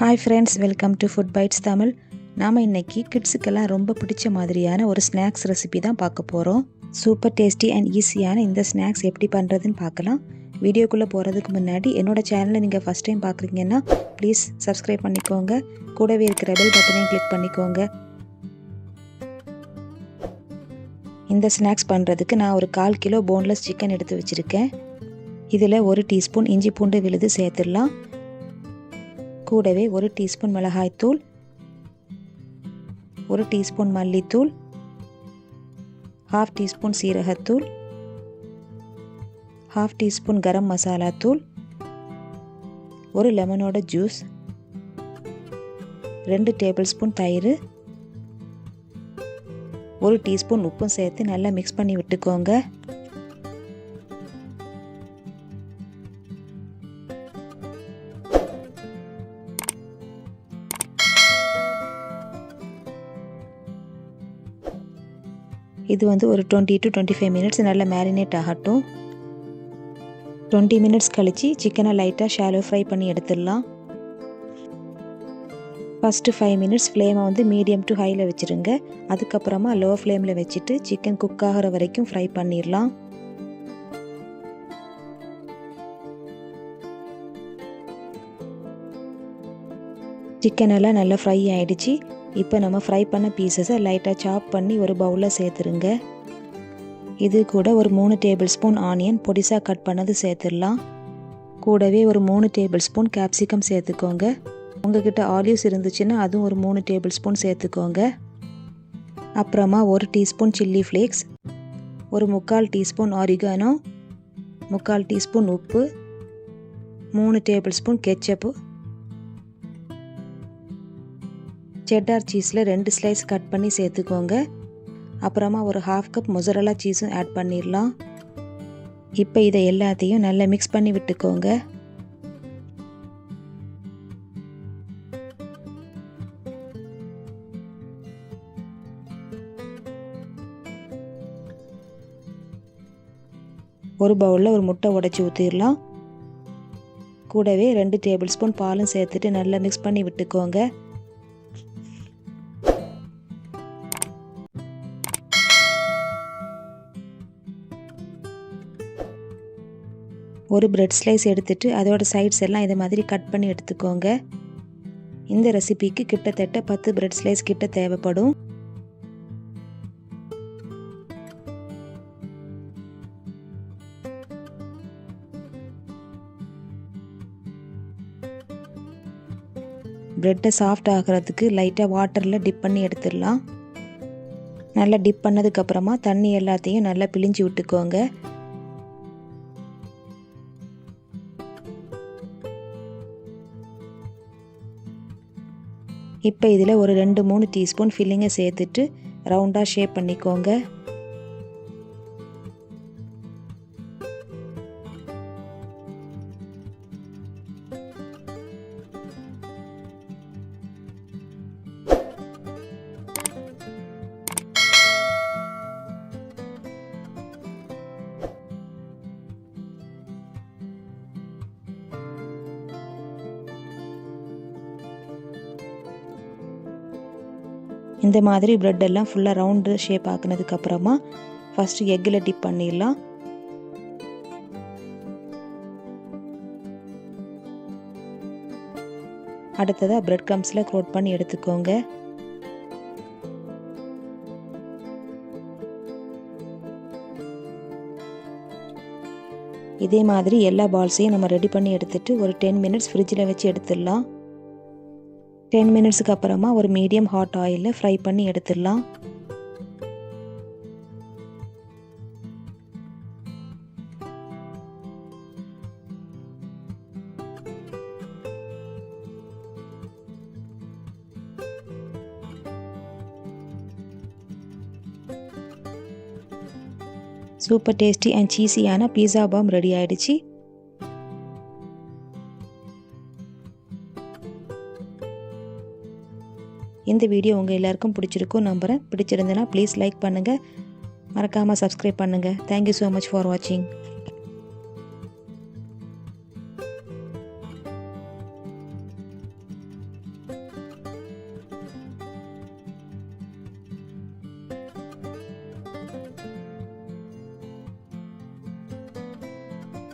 Hi friends, welcome to food bites Tamil. நாம் இன்றைக்கி கிட்ஸுக்கெல்லாம் ரொம்ப பிடிச்ச மாதிரியான ஒரு ஸ்நாக்ஸ் ரெசிபி தான் பார்க்க போகிறோம். சூப்பர் டேஸ்டி அண்ட் ஈஸியான இந்த ஸ்நாக்ஸ் எப்படி பண்ணுறதுன்னு பார்க்கலாம். வீடியோக்குள்ளே போகிறதுக்கு முன்னாடி என்னோடய சேனலை நீங்கள் ஃபஸ்ட் டைம் பார்க்குறீங்கன்னா ப்ளீஸ் சப்ஸ்கிரைப் பண்ணிக்கோங்க. கூடவே இருக்கிற பெல் பட்டனையும் கிளிக் பண்ணிக்கோங்க. இந்த ஸ்நாக்ஸ் பண்ணுறதுக்கு நான் ஒரு 1/4 கிலோ போன்லெஸ் சிக்கன் எடுத்து வச்சுருக்கேன். இதில் 1 டீஸ்பூன் இஞ்சி பூண்டு விழுது சேர்த்துடலாம். கூடவே 1 டீஸ்பூன் மிளகாய்த்தூள், 1 டீஸ்பூன் மல்லித்தூள், 1/2 டீஸ்பூன் சீரகத்தூள், 1/2 டீஸ்பூன் கரம் மசாலா தூள், 1 லெமனோட ஜூஸ், 2 டேபிள் ஸ்பூன் தயிர், 1 டீஸ்பூன் உப்பும் சேர்த்து நல்லா மிக்ஸ் பண்ணி விட்டுக்கோங்க. இது ஒரு 20 to 25 மினிட்ஸ் நல்லா மேரினேட் ஆகட்டும். 20 மினிட்ஸ் கழித்து சிக்கனை லைட்டாக ஷாலோ ஃப்ரை பண்ணி எடுத்துடலாம். ஃபஸ்ட்டு 5 மினிட்ஸ் ஃப்ளேமை மீடியம் டு ஹையில் வச்சுருங்க. அதுக்கப்புறமா லோ ஃப்ளேமில் வச்சுட்டு சிக்கன் குக் ஆகிற வரைக்கும் ஃப்ரை பண்ணிடலாம். சிக்கன் எல்லாம் நல்லா ஃப்ரை ஆகிடுச்சு. இப்போ நம்ம ஃப்ரை பண்ண பீசஸை லைட்டாக சாப் பண்ணி ஒரு பவுலில் சேர்த்துருங்க. இது கூட ஒரு 3 டேபிள் ஸ்பூன் ஆனியன் பொடிசாக கட் பண்ணது சேர்த்துடலாம். கூடவே ஒரு 3 டேபிள் ஸ்பூன் கேப்சிகம் சேர்த்துக்கோங்க. உங்ககிட்ட ஆலிவ்ஸ் இருந்துச்சுன்னா அதுவும் ஒரு 3 டேபிள் ஸ்பூன் சேர்த்துக்கோங்க. அப்புறமா 1 டீஸ்பூன் சில்லி ஃப்ளேக்ஸ், ஒரு 3/4 டீஸ்பூன் ஆரிகானோ, 3/4 டீஸ்பூன் உப்பு, 3 டேபிள் ஸ்பூன் கெச்சப்பு, செட்டார் சீஸில் 2 ஸ்லைஸ் கட் பண்ணி சேர்த்துக்கோங்க. அப்புறமா ஒரு 1/2 கப் மொசரல்லா சீஸும் ஆட் பண்ணிடலாம். இப்போ இதை எல்லாத்தையும் நல்லா மிக்ஸ் பண்ணி விட்டுக்கோங்க. ஒரு பவுலில் ஒரு முட்டை உடைச்சி ஊற்றிடலாம். கூடவே 2 டேபிள் ஸ்பூன் பாலும் சேர்த்துட்டு நல்லா மிக்ஸ் பண்ணி விட்டுக்கோங்க. ஒரு பிரெட் ஸ்லைஸ் எடுத்துட்டு அதோட சைட்ஸ் எல்லாம் இதை மாதிரி கட் பண்ணி எடுத்துக்கோங்க. இந்த ரெசிபிக்கு கிட்டத்தட்ட 10 பிரெட் ஸ்லைஸ் கிட்ட தேவைப்படும். பிரெட்டை சாஃப்ட் ஆகிறதுக்கு லைட்டாக வாட்டரில் டிப் பண்ணி எடுத்துடலாம். நல்லா டிப் பண்ணதுக்கப்புறமா தண்ணி எல்லாத்தையும் நல்லா பிழிஞ்சு விட்டுக்கோங்க. இப்போ இதில் ஒரு 2-3 டீஸ்பூன் ஃபில்லிங்கை சேர்த்துட்டு ரவுண்டாக ஷேப் பண்ணிக்கோங்க. இந்த மாதிரி பிரெட் எல்லாம் ஃபுல்லாக ரவுண்டு ஷேப் ஆக்குனதுக்கப்புறமா ஃபஸ்ட்டு எக்கில் டிப் பண்ணிடலாம். அடுத்ததாக பிரெட் க்ரம்ஸில் கோட் பண்ணி எடுத்துக்கோங்க. இதே மாதிரி எல்லா பால்ஸையும் நம்ம ரெடி பண்ணி எடுத்துட்டு ஒரு 10 மினிட்ஸ் ஃப்ரிட்ஜில் வச்சு எடுத்துடலாம். 10 மினிட்ஸுக்கு அப்புறமா ஒரு மீடியம் ஹாட் ஆயிலில் ஃப்ரை பண்ணி எடுத்துடலாம். சூப்பர் டேஸ்டி அண்ட் சீஸியான பீஸா பாம் ரெடி ஆயிடுச்சு. இந்த வீடியோ உங்கள் எல்லாருக்கும் பிடிச்சிருக்கும் நம்புகிறேன். பிடிச்சிருந்தேன்னா ப்ளீஸ் லைக் பண்ணுங்கள், மறக்காமல் சப்ஸ்கிரைப் பண்ணுங்கள். தேங்க்யூ ஸோ மச் ஃபார் வாட்சிங்.